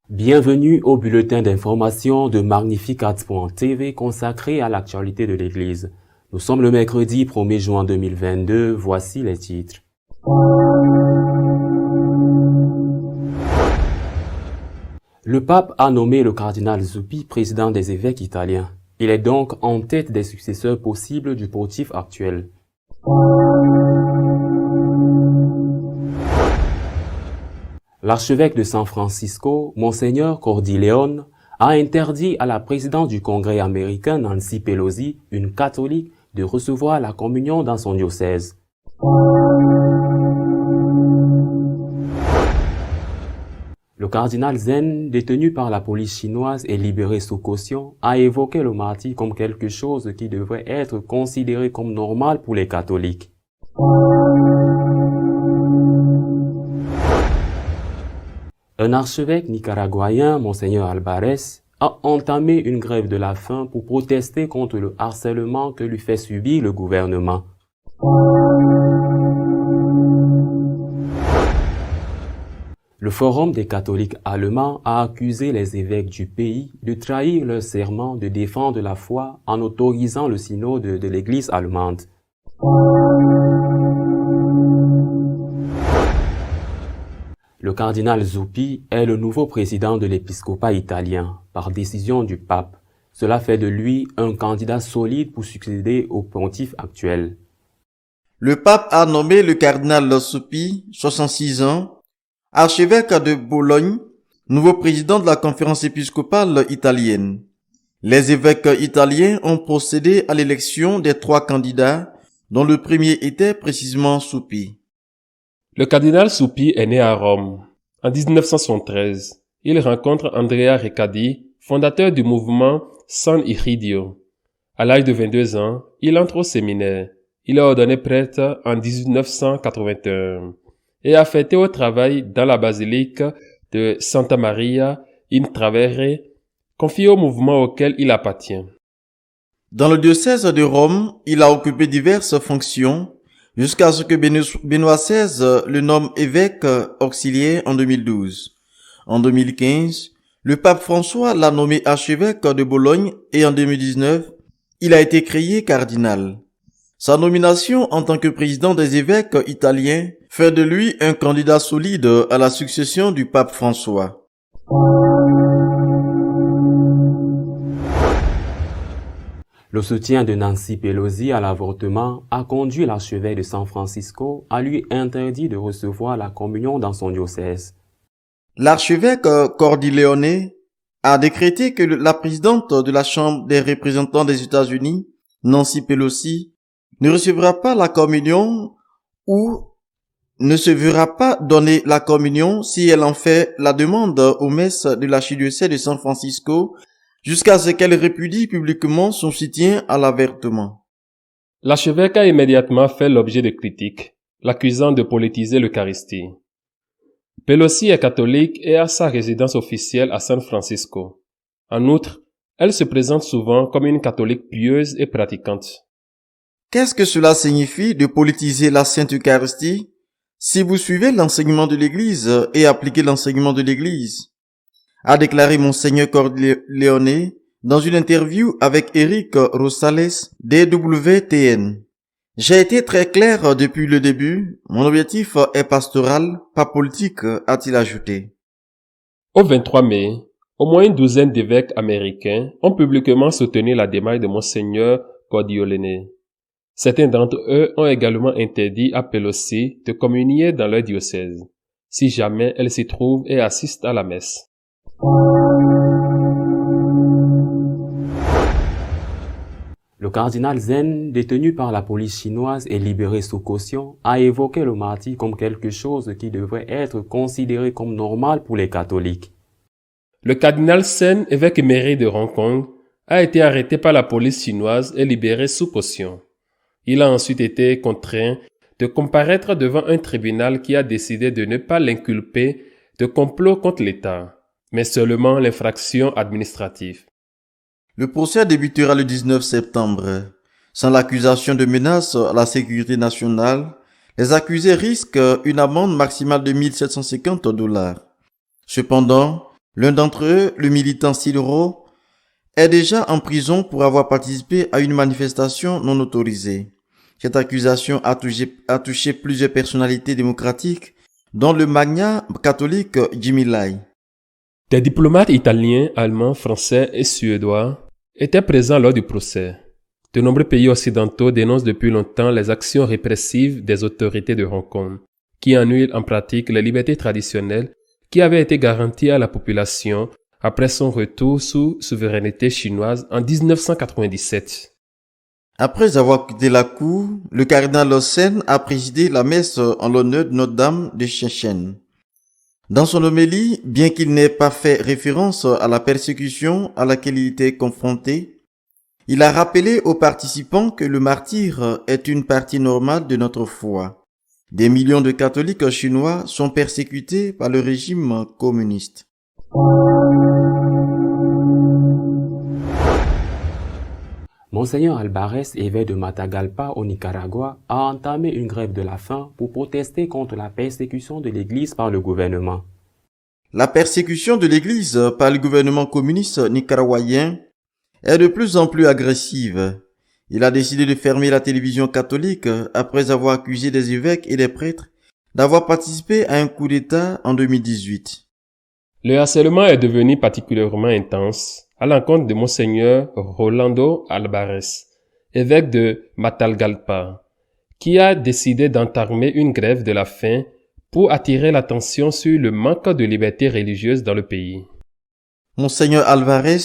Bienvenue au bulletin d'information de Magnificat.tv consacré à l'actualité de l'Église. Nous sommes le mercredi 1er juin 2022, voici les titres. Le pape a nommé le cardinal Zuppi président des évêques italiens. Il est donc en tête des successeurs possibles du pontife actuel. L'archevêque de San Francisco, Monseigneur Cordileone, a interdit à la présidente du Congrès américain Nancy Pelosi, une catholique, de recevoir la communion dans son diocèse. Le cardinal Zen, détenu par la police chinoise et libéré sous caution, a évoqué le martyre comme quelque chose qui devrait être considéré comme normal pour les catholiques. Un archevêque nicaraguayen, Monseigneur Alvarez, a entamé une grève de la faim pour protester contre le harcèlement que lui fait subir le gouvernement. Le Forum des catholiques allemands a accusé les évêques du pays de trahir leur serment de défendre la foi en autorisant le synode de l'Église allemande. Le cardinal Zuppi est le nouveau président de l'épiscopat italien, par décision du pape. Cela fait de lui un candidat solide pour succéder au pontife actuel. Le pape a nommé le cardinal Zuppi, 66 ans, archevêque de Bologne, nouveau président de la conférence épiscopale italienne. Les évêques italiens ont procédé à l'élection des 3 candidats, dont le premier était précisément Zuppi. Le cardinal Zuppi est né à Rome. En 1973, il rencontre Andrea Reccardi, fondateur du mouvement San Egidio. À l'âge de 22 ans, il entre au séminaire. Il est ordonné prêtre en 1981 et affecté au travail dans la basilique de Santa Maria in Travere, confié au mouvement auquel il appartient. Dans le diocèse de Rome, il a occupé diverses fonctions, jusqu'à ce que Benoît XVI le nomme évêque auxiliaire en 2012. En 2015, le pape François l'a nommé archevêque de Bologne et en 2019, il a été créé cardinal. Sa nomination en tant que président des évêques italiens fait de lui un candidat solide à la succession du pape François. Le soutien de Nancy Pelosi à l'avortement a conduit l'archevêque de San Francisco à lui interdire de recevoir la communion dans son diocèse. L'archevêque Cordileone a décrété que la présidente de la Chambre des représentants des États-Unis, Nancy Pelosi, ne recevra pas la communion ou ne se verra pas donner la communion si elle en fait la demande aux messes de l'archidiocèse de San Francisco jusqu'à ce qu'elle répudie publiquement son soutien à l'avortement. L'archevêque a immédiatement fait l'objet de critiques, l'accusant de politiser l'Eucharistie. Pelosi est catholique et a sa résidence officielle à San Francisco. En outre, elle se présente souvent comme une catholique pieuse et pratiquante. Qu'est-ce que cela signifie de politiser la Sainte Eucharistie? Si vous suivez l'enseignement de l'Église et appliquez l'enseignement de l'Église, a déclaré Monseigneur Cordileone dans une interview avec Eric Rosales d'EWTN. J'ai été très clair depuis le début, mon objectif est pastoral, pas politique, a-t-il ajouté. Au 23 mai, au moins une douzaine d'évêques américains ont publiquement soutenu la démarche de Monseigneur Cordileone. Certains d'entre eux ont également interdit à Pelosi de communier dans leur diocèse, si jamais elle s'y trouve et assiste à la messe. Le cardinal Zen, détenu par la police chinoise et libéré sous caution, a évoqué le martyre comme quelque chose qui devrait être considéré comme normal pour les catholiques. Le cardinal Zen, évêque émérite de Hong Kong, a été arrêté par la police chinoise et libéré sous caution. Il a ensuite été contraint de comparaître devant un tribunal qui a décidé de ne pas l'inculper de complot contre l'État, mais seulement l'infraction administrative. Le procès débutera le 19 septembre. Sans l'accusation de menace à la sécurité nationale, les accusés risquent une amende maximale de $1 750. Cependant, L'un d'entre eux, le militant Silro, est déjà en prison pour avoir participé à une manifestation non autorisée. Cette accusation a touché plusieurs personnalités démocratiques, dont le magnat catholique Jimmy Lai. Des diplomates italiens, allemands, français et suédois étaient présents lors du procès. De nombreux pays occidentaux dénoncent depuis longtemps les actions répressives des autorités de Hong Kong, qui annulent en pratique les libertés traditionnelles qui avaient été garanties à la population après son retour sous souveraineté chinoise en 1997. Après avoir quitté la cour, le cardinal Lawson a présidé la messe en l'honneur de Notre-Dame de Shenzhen. Dans son homélie, bien qu'il n'ait pas fait référence à la persécution à laquelle il était confronté, il a rappelé aux participants que le martyre est une partie normale de notre foi. Des millions de catholiques chinois sont persécutés par le régime communiste. Monseigneur Alvarez, évêque de Matagalpa au Nicaragua, a entamé une grève de la faim pour protester contre la persécution de l'Église par le gouvernement. La persécution de l'Église par le gouvernement communiste nicaraguayen est de plus en plus agressive. Il a décidé de fermer la télévision catholique après avoir accusé des évêques et des prêtres d'avoir participé à un coup d'État en 2018. Le harcèlement est devenu particulièrement intense à l'encontre de Monseigneur Rolando Alvarez, évêque de Matagalpa, qui a décidé d'entamer une grève de la faim pour attirer l'attention sur le manque de liberté religieuse dans le pays. Monseigneur Alvarez,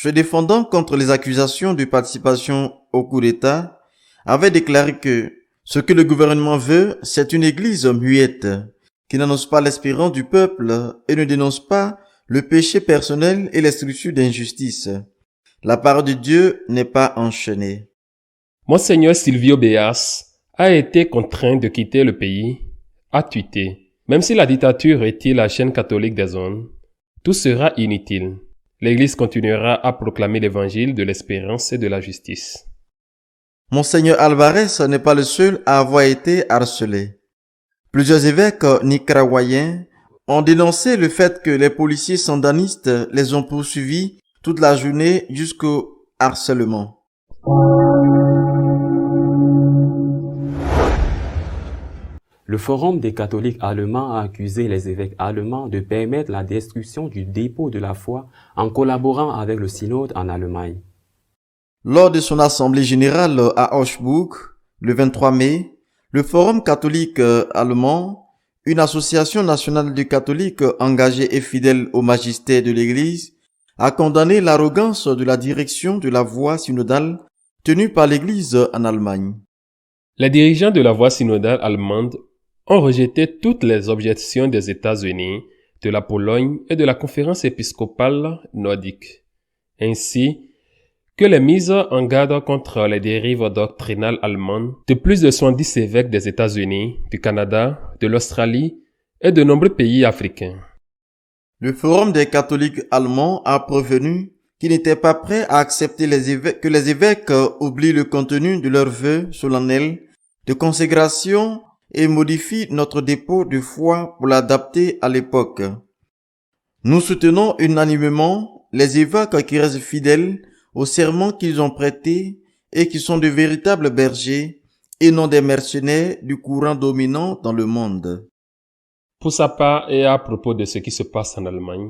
se défendant contre les accusations de participation au coup d'État, avait déclaré que ce que le gouvernement veut, c'est une église muette, qui n'annonce pas l'espérance du peuple et ne dénonce pas le péché personnel et les structures d'injustice. La parole de Dieu n'est pas enchaînée. Monseigneur Silvio Beas a été contraint de quitter le pays, a tweeté. Même si la dictature retire la chaîne catholique des zones, tout sera inutile. L'Église continuera à proclamer l'évangile de l'espérance et de la justice. Monseigneur Alvarez n'est pas le seul à avoir été harcelé. Plusieurs évêques nicaraguayens ont dénoncé le fait que les policiers sandanistes les ont poursuivis toute la journée jusqu'au harcèlement. Le Forum des catholiques allemands a accusé les évêques allemands de permettre la destruction du dépôt de la foi en collaborant avec le synode en Allemagne. Lors de son assemblée générale à Augsbourg, le 23 mai, le Forum catholique allemand, une association nationale de catholiques engagés et fidèles au magistère de l'Église, a condamné l'arrogance de la direction de la voie synodale tenue par l'Église en Allemagne. Les dirigeants de la voie synodale allemande ont rejeté toutes les objections des États-Unis, de la Pologne et de la conférence épiscopale nordique, ainsi que les mises en garde contre les dérives doctrinales allemandes de plus de 70 évêques des États-Unis, du Canada, de l'Australie et de nombreux pays africains. Le Forum des catholiques allemands a prévenu qu'il n'était pas prêt à accepter que les évêques oublient le contenu de leurs vœux solennels de consécration et modifient notre dépôt de foi pour l'adapter à l'époque. Nous soutenons unanimement les évêques qui restent fidèles aux serments qu'ils ont prêtés et qui sont de véritables bergers et non des mercenaires du courant dominant dans le monde. Pour sa part et à propos de ce qui se passe en Allemagne,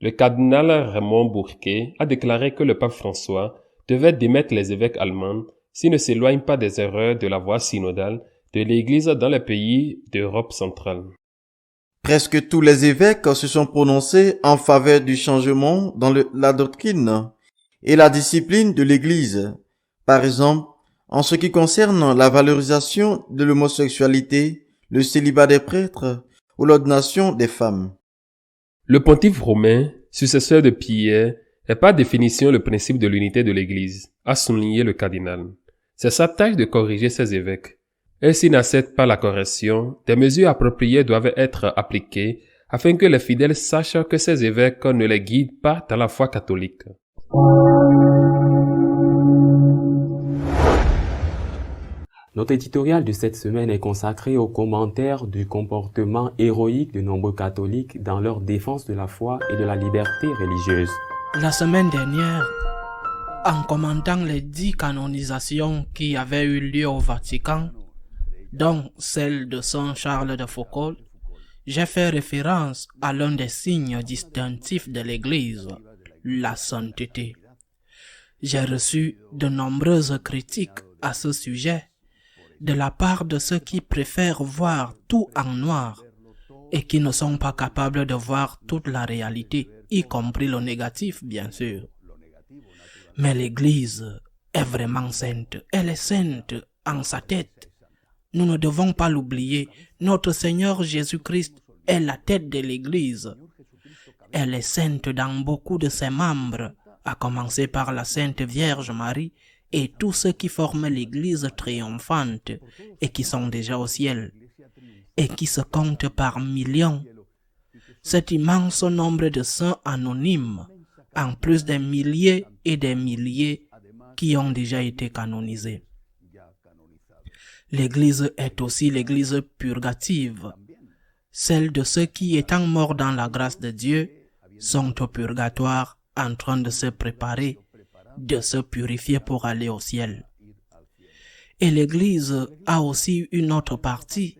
le cardinal Raymond Burke a déclaré que le pape François devait démettre les évêques allemands s'ils ne s'éloignent pas des erreurs de la voie synodale de l'Église dans les pays d'Europe centrale. Presque tous les évêques se sont prononcés en faveur du changement dans la doctrine et la discipline de l'Église. Par exemple, en ce qui concerne la valorisation de l'homosexualité, le célibat des prêtres ou l'ordination des femmes. Le pontife romain, successeur de Pierre, est par définition le principe de l'unité de l'Église, a souligné le cardinal. C'est sa tâche de corriger ses évêques. Et s'ils n'acceptent pas la correction, des mesures appropriées doivent être appliquées afin que les fidèles sachent que ces évêques ne les guident pas dans la foi catholique. Notre éditorial de cette semaine est consacré aux commentaires du comportement héroïque de nombreux catholiques dans leur défense de la foi et de la liberté religieuse. La semaine dernière, en commentant les 10 canonisations qui avaient eu lieu au Vatican, dont celle de Saint Charles de Foucauld, j'ai fait référence à l'un des signes distinctifs de l'Église, la sainteté. J'ai reçu de nombreuses critiques à ce sujet de la part de ceux qui préfèrent voir tout en noir et qui ne sont pas capables de voir toute la réalité, y compris le négatif, bien sûr. Mais l'Église est vraiment sainte. Elle est sainte en sa tête. Nous ne devons pas l'oublier. Notre Seigneur Jésus-Christ est la tête de l'Église. Elle est sainte dans beaucoup de ses membres, à commencer par la Sainte Vierge Marie et tous ceux qui forment l'Église triomphante et qui sont déjà au ciel et qui se comptent par millions. Cet immense nombre de saints anonymes, en plus des milliers et des milliers qui ont déjà été canonisés. L'Église est aussi l'Église purgative, celle de ceux qui, étant morts dans la grâce de Dieu, sont au purgatoire en train de se préparer, de se purifier pour aller au ciel. Et l'Église a aussi une autre partie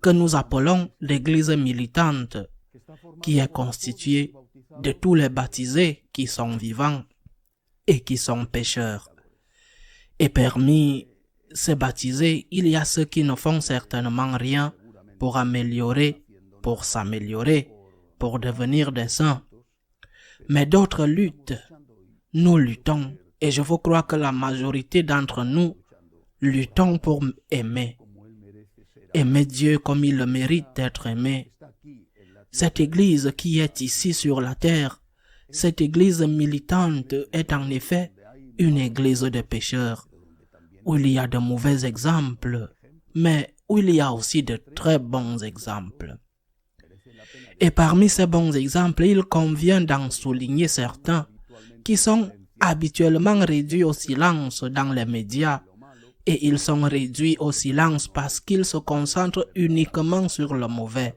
que nous appelons l'Église militante, qui est constituée de tous les baptisés qui sont vivants et qui sont pécheurs. Et parmi ces baptisés, il y a ceux qui ne font certainement rien pour améliorer, pour s'améliorer, pour devenir des saints. Mais d'autres luttent. Nous luttons, et je veux croire que la majorité d'entre nous luttons pour aimer. Aimer Dieu comme il le mérite d'être aimé. Cette Église qui est ici sur la terre, cette Église militante est en effet une Église de pécheurs, où il y a de mauvais exemples, mais où il y a aussi de très bons exemples. Et parmi ces bons exemples, il convient d'en souligner certains qui sont habituellement réduits au silence dans les médias, et ils sont réduits au silence parce qu'ils se concentrent uniquement sur le mauvais,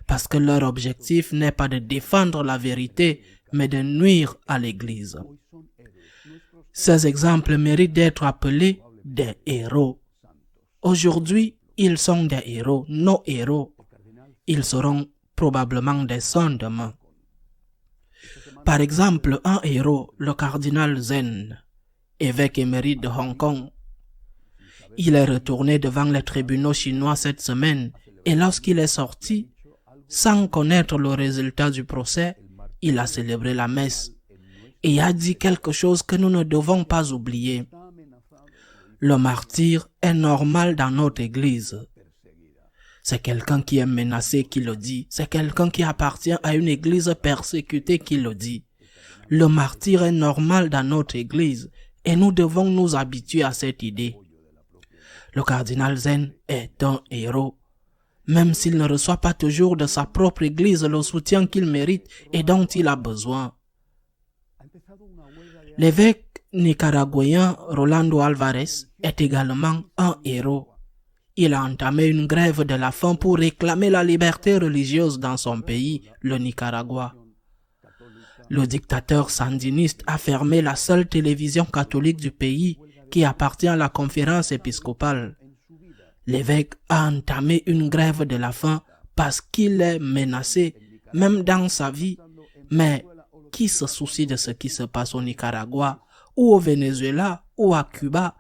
parce que leur objectif n'est pas de défendre la vérité, mais de nuire à l'Église. Ces exemples méritent d'être appelés des héros. Aujourd'hui, ils sont des héros, nos héros. Ils seront probablement des saints demain. Par exemple, un héros, le cardinal Zen, évêque émérite de Hong Kong. Il est retourné devant les tribunaux chinois cette semaine et lorsqu'il est sorti, sans connaître le résultat du procès, il a célébré la messe et a dit quelque chose que nous ne devons pas oublier. Le martyr est normal dans notre Église. C'est quelqu'un qui est menacé qui le dit. C'est quelqu'un qui appartient à une Église persécutée qui le dit. Le martyr est normal dans notre Église et nous devons nous habituer à cette idée. Le cardinal Zen est un héros, même s'il ne reçoit pas toujours de sa propre Église le soutien qu'il mérite et dont il a besoin. L'évêque nicaraguayen Rolando Alvarez est également un héros. Il a entamé une grève de la faim pour réclamer la liberté religieuse dans son pays, le Nicaragua. Le dictateur sandiniste a fermé la seule télévision catholique du pays qui appartient à la conférence épiscopale. L'évêque a entamé une grève de la faim parce qu'il est menacé, même dans sa vie. Mais qui se soucie de ce qui se passe au Nicaragua, ou au Venezuela, ou à Cuba,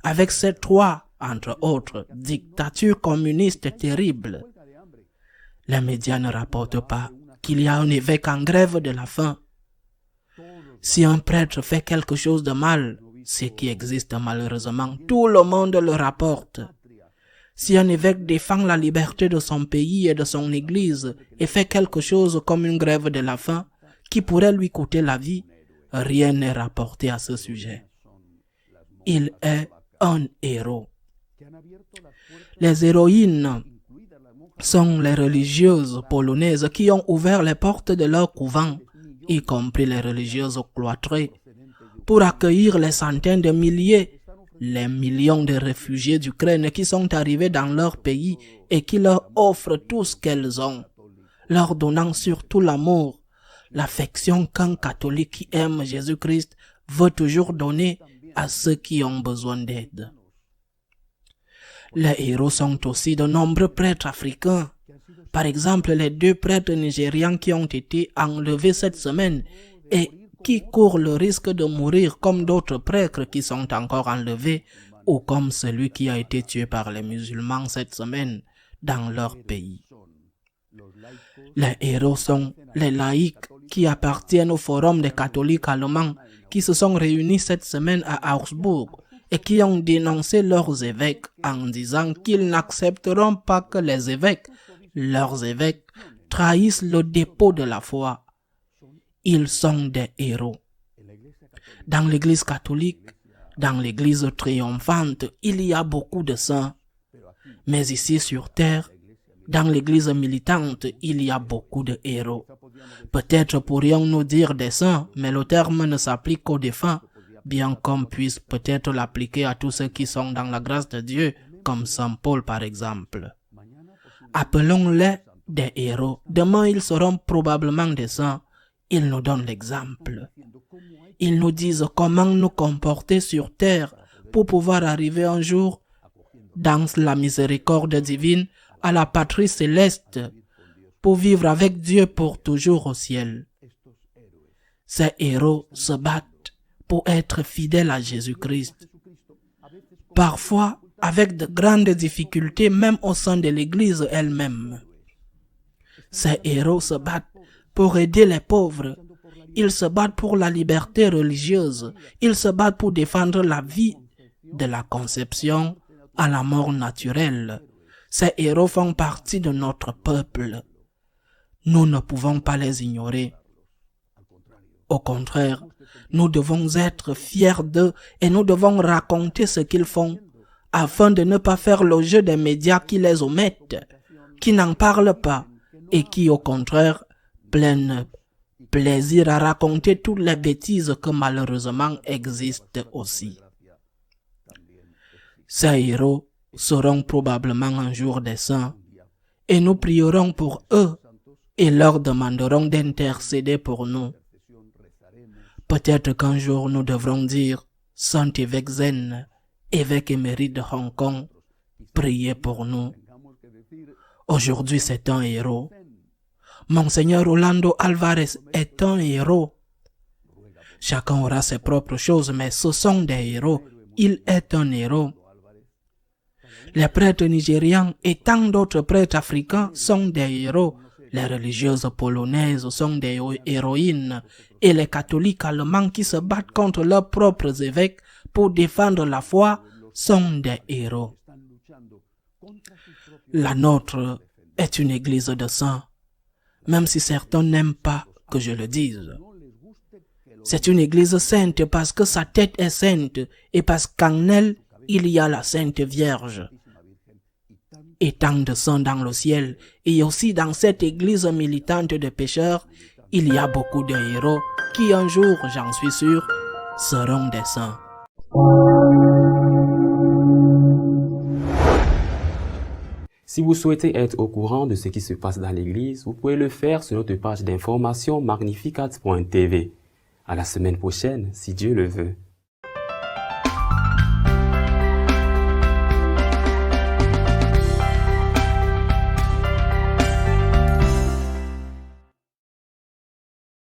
avec ces trois, entre autres, dictatures communistes terribles? Les médias ne rapportent pas qu'il y a un évêque en grève de la faim. Si un prêtre fait quelque chose de mal, ce qui existe malheureusement, tout le monde le rapporte. Si un évêque défend la liberté de son pays et de son église et fait quelque chose comme une grève de la faim qui pourrait lui coûter la vie, rien n'est rapporté à ce sujet. Il est un héros. Les héroïnes sont les religieuses polonaises qui ont ouvert les portes de leur couvent, y compris les religieuses cloîtrées, pour accueillir les centaines de milliers, les millions de réfugiés d'Ukraine qui sont arrivés dans leur pays et qui leur offrent tout ce qu'elles ont, leur donnant surtout l'amour, l'affection qu'un catholique qui aime Jésus-Christ veut toujours donner à ceux qui ont besoin d'aide. Les héros sont aussi de nombreux prêtres africains. Par exemple, les 2 prêtres nigérians qui ont été enlevés cette semaine et qui courent le risque de mourir comme d'autres prêtres qui sont encore enlevés ou comme celui qui a été tué par les musulmans cette semaine dans leur pays. Les héros sont les laïcs qui appartiennent au Forum des catholiques allemands qui se sont réunis cette semaine à Augsbourg et qui ont dénoncé leurs évêques en disant qu'ils n'accepteront pas que les évêques, leurs évêques, trahissent le dépôt de la foi. Ils sont des héros. Dans l'Église catholique, dans l'Église triomphante, il y a beaucoup de saints. Mais ici sur terre, dans l'Église militante, il y a beaucoup de héros. Peut-être pourrions-nous dire des saints, mais le terme ne s'applique qu'aux défunts, bien qu'on puisse peut-être l'appliquer à tous ceux qui sont dans la grâce de Dieu, comme Saint Paul par exemple. Appelons-les des héros. Demain, ils seront probablement des saints. Ils nous donnent l'exemple. Ils nous disent comment nous comporter sur terre pour pouvoir arriver un jour, dans la miséricorde divine, à la patrie céleste, pour vivre avec Dieu pour toujours au ciel. Ces héros se battent pour être fidèles à Jésus-Christ. Parfois, avec de grandes difficultés, même au sein de l'Église elle-même. Ces héros se battent pour aider les pauvres. Ils se battent pour la liberté religieuse. Ils se battent pour défendre la vie de la conception à la mort naturelle. Ces héros font partie de notre peuple. Nous ne pouvons pas les ignorer. Au contraire, nous devons être fiers d'eux et nous devons raconter ce qu'ils font afin de ne pas faire le jeu des médias qui les omettent, qui n'en parlent pas et qui, au contraire, prennent plaisir à raconter toutes les bêtises que malheureusement existent aussi. Ces héros seront probablement un jour des saints et nous prierons pour eux et leur demanderons d'intercéder pour nous. Peut-être qu'un jour nous devrons dire « Saint évêque Zen, évêque émérite de Hong Kong, priez pour nous. » Aujourd'hui c'est un héros. Monseigneur Orlando Alvarez est un héros. Chacun aura ses propres choses, mais ce sont des héros. Il est un héros. Les prêtres nigérians et tant d'autres prêtres africains sont des héros. Les religieuses polonaises sont des héroïnes et les catholiques allemands qui se battent contre leurs propres évêques pour défendre la foi sont des héros. La nôtre est une église de saints, même si certains n'aiment pas que je le dise. C'est une église sainte parce que sa tête est sainte et parce qu'en elle, il y a la Sainte Vierge. Et tant de saints dans le ciel, et aussi dans cette église militante de pécheurs, il y a beaucoup de héros qui un jour, j'en suis sûr, seront des saints. Si vous souhaitez être au courant de ce qui se passe dans l'église, vous pouvez le faire sur notre page d'information magnificat.tv. À la semaine prochaine, si Dieu le veut.